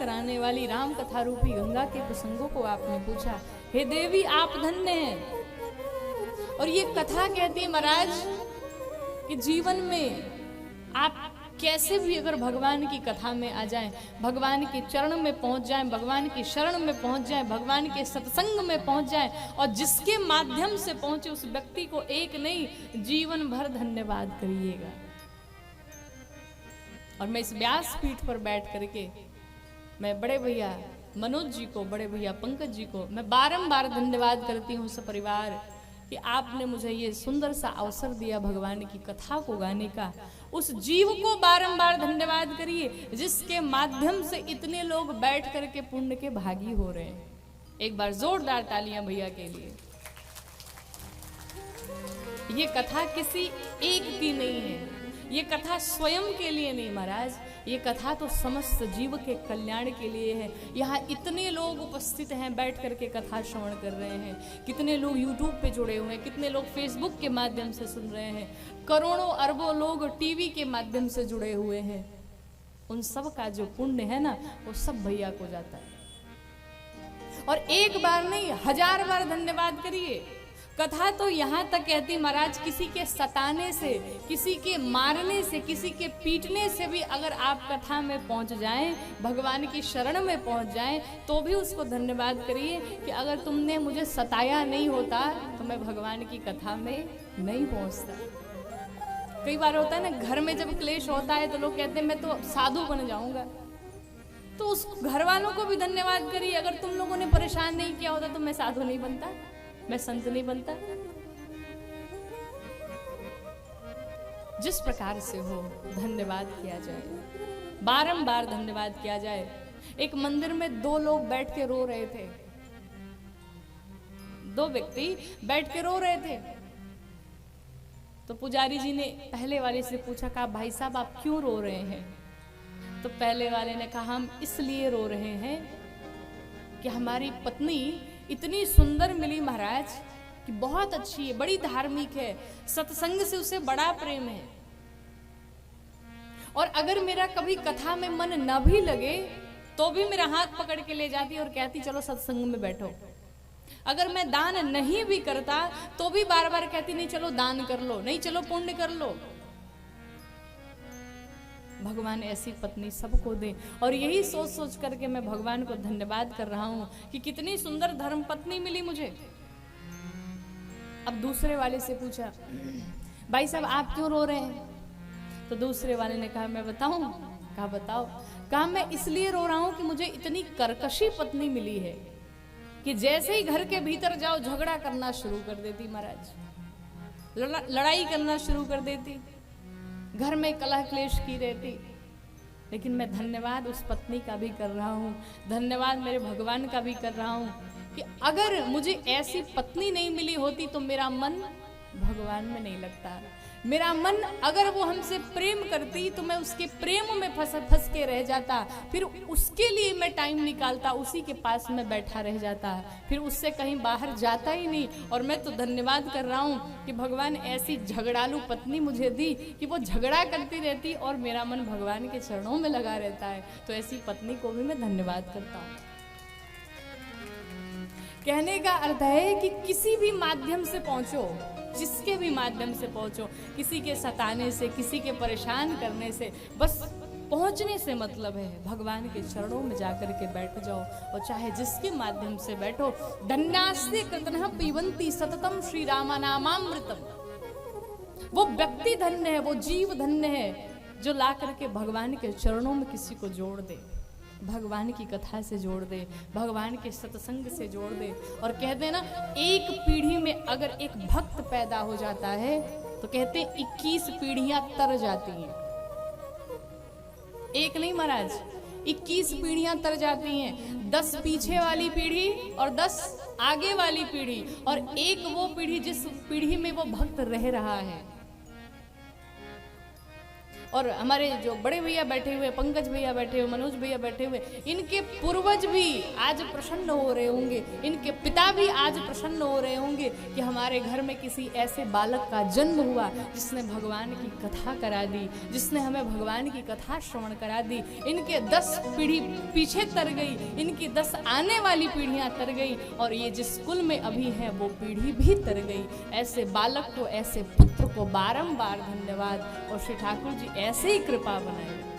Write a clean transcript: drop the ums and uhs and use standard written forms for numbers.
कराने वाली राम कथा रूपी गंगा के प्रसंगों को आपने पूछा। हे देवी आप धन्य हैं। और ये कथा कहती है महाराज कि जीवन में आप कैसे भी अगर भगवान की कथा में आ जाएं, भगवान के चरण में पहुंच जाएं, भगवान की शरण में पहुंच जाएं, भगवान के सत्संग में पहुंच जाएं, और जिसके माध्यम से पहुंचे उस व्यक्ति को एक नहीं जीवन भर धन्यवाद करिएगा। और मैं इस व्यास पीठ पर बैठ करके मैं बड़े भैया मनोज जी को, बड़े भैया पंकज जी को मैं बारंबार धन्यवाद करती हूँ सपरिवार कि आपने मुझे ये सुंदर सा अवसर दिया भगवान की कथा को गाने का। उस जीव को बारंबार धन्यवाद करिए जिसके माध्यम से इतने लोग बैठ करके पुण्य के भागी हो रहे हैं। एक बार जोरदार तालियां भैया के लिए। ये कथा किसी एक की नहीं है, ये कथा स्वयं के लिए नहीं महाराज, ये कथा तो समस्त जीव के कल्याण के लिए है। यहाँ इतने लोग उपस्थित हैं, बैठ करके कथा श्रवण कर रहे हैं, कितने लोग यूट्यूब पे जुड़े हुए हैं, कितने लोग फेसबुक के माध्यम से सुन रहे हैं, करोड़ों अरबों लोग टीवी के माध्यम से जुड़े हुए हैं। उन सब का जो पुण्य है ना वो सब भैया को जाता है। और एक बार नहीं 1000 बार धन्यवाद करिए। कथा तो यहाँ तक कहती महाराज किसी के सताने से, किसी के मारने से, किसी के पीटने से भी अगर आप कथा में पहुँच जाएं, भगवान की शरण में पहुँच जाएं, तो भी उसको धन्यवाद करिए कि अगर तुमने मुझे सताया नहीं होता तो मैं भगवान की कथा में नहीं पहुँचता। कई बार होता है ना घर में जब क्लेश होता है तो लोग कहते हैं मैं तो साधु बन जाऊंगा, तो उस घर वालों को भी धन्यवाद करिए। अगर तुम लोगों ने परेशान नहीं किया होता तो मैं साधु नहीं बनता, मैं संत नहीं बनता। जिस प्रकार से हो धन्यवाद किया जाए, बारंबार धन्यवाद किया जाए। एक मंदिर में 2 लोग बैठ के रो रहे थे, 2 व्यक्ति बैठ के रो रहे थे। तो पुजारी जी ने पहले वाले से पूछा, कहा भाई साहब आप क्यों रो रहे हैं? तो पहले वाले ने कहा हम इसलिए रो रहे हैं कि हमारी पत्नी इतनी सुंदर मिली महाराज कि बहुत अच्छी है, बड़ी धार्मिक है, सत्संग से उसे बड़ा प्रेम है। और अगर मेरा कभी कथा में मन न भी लगे तो भी मेरा हाथ पकड़ के ले जाती और कहती चलो सत्संग में बैठो। अगर मैं दान नहीं भी करता तो भी बार बार कहती नहीं चलो दान कर लो, नहीं चलो पुण्य कर लो। भगवान ऐसी पत्नी सबको दे। और यही सोच सोच करके मैं भगवान को धन्यवाद कर रहा हूं कि कितनी सुंदर धर्म पत्नी मिली मुझे। अब दूसरे वाले से पूछा, भाई साहब आप क्यों रो रहे हैं? तो दूसरे वाले ने कहा मैं बताऊं? कहा बताओ। कहा मैं इसलिए रो रहा हूं कि मुझे इतनी कर्कशी पत्नी मिली है कि जैसे ही घर के भीतर जाओ झगड़ा करना शुरू कर देती महाराज, लड़ाई करना शुरू कर देती, घर में कलह क्लेश की रहती। लेकिन मैं धन्यवाद उस पत्नी का भी कर रहा हूँ, धन्यवाद मेरे भगवान का भी कर रहा हूँ कि अगर मुझे ऐसी पत्नी नहीं मिली होती तो मेरा मन भगवान में नहीं लगता। मेरा मन अगर वो हमसे प्रेम करती तो मैं उसके प्रेम में फंस के रह जाता, फिर उसके लिए मैं टाइम निकालता, उसी के पास में बैठा रह जाता, फिर उससे कहीं बाहर जाता ही नहीं। और मैं तो धन्यवाद कर रहा हूँ कि भगवान ऐसी झगड़ालू पत्नी मुझे दी कि वो झगड़ा करती रहती और मेरा मन भगवान के चरणों में लगा रहता है। तो ऐसी पत्नी को भी मैं धन्यवाद करता हूँ। कहने का अर्थ है कि किसी भी माध्यम से पहुंचो, जिसके भी माध्यम से पहुंचो, किसी के सताने से, किसी के परेशान करने से, बस पहुंचने से मतलब है। भगवान के चरणों में जाकर के बैठ जाओ और चाहे जिसके माध्यम से बैठो। धन्यास्ते कृतनः पीबन्ति सततम श्री रामा नामामृतम। वो व्यक्ति धन्य है, वो जीव धन्य है जो ला करके भगवान के चरणों में किसी को जोड़ दे, भगवान की कथा से जोड़ दे, भगवान के सत्संग से जोड़ दे। और कहते हैं ना, एक पीढ़ी में अगर एक भक्त पैदा हो जाता है तो कहते हैं 21 पीढ़ियां तर जाती हैं। एक नहीं महाराज, 21 पीढ़ियां तर जाती हैं। 10 पीछे वाली पीढ़ी और 10 आगे वाली पीढ़ी, और एक वो पीढ़ी जिस पीढ़ी में वो भक्त रह रहा है। और हमारे जो बड़े भैया बैठे हुए, पंकज भैया बैठे हुए, मनोज भैया बैठे हुए, इनके पूर्वज भी आज प्रसन्न हो रहे होंगे, इनके पिता भी आज प्रसन्न हो रहे होंगे कि हमारे घर में किसी ऐसे बालक का जन्म हुआ जिसने भगवान की कथा करा दी, जिसने हमें भगवान की कथा श्रवण करा दी। इनके 10 पीढ़ी पीछे तर गई, इनकी 10 आने वाली पीढ़ियां तर गई, और ये जिस कुल में अभी है वो पीढ़ी भी तर गई। ऐसे बालक को, ऐसे पुत्र को बारंबार धन्यवाद, और श्री ठाकुर जी ऐसे ही कृपा बनाए।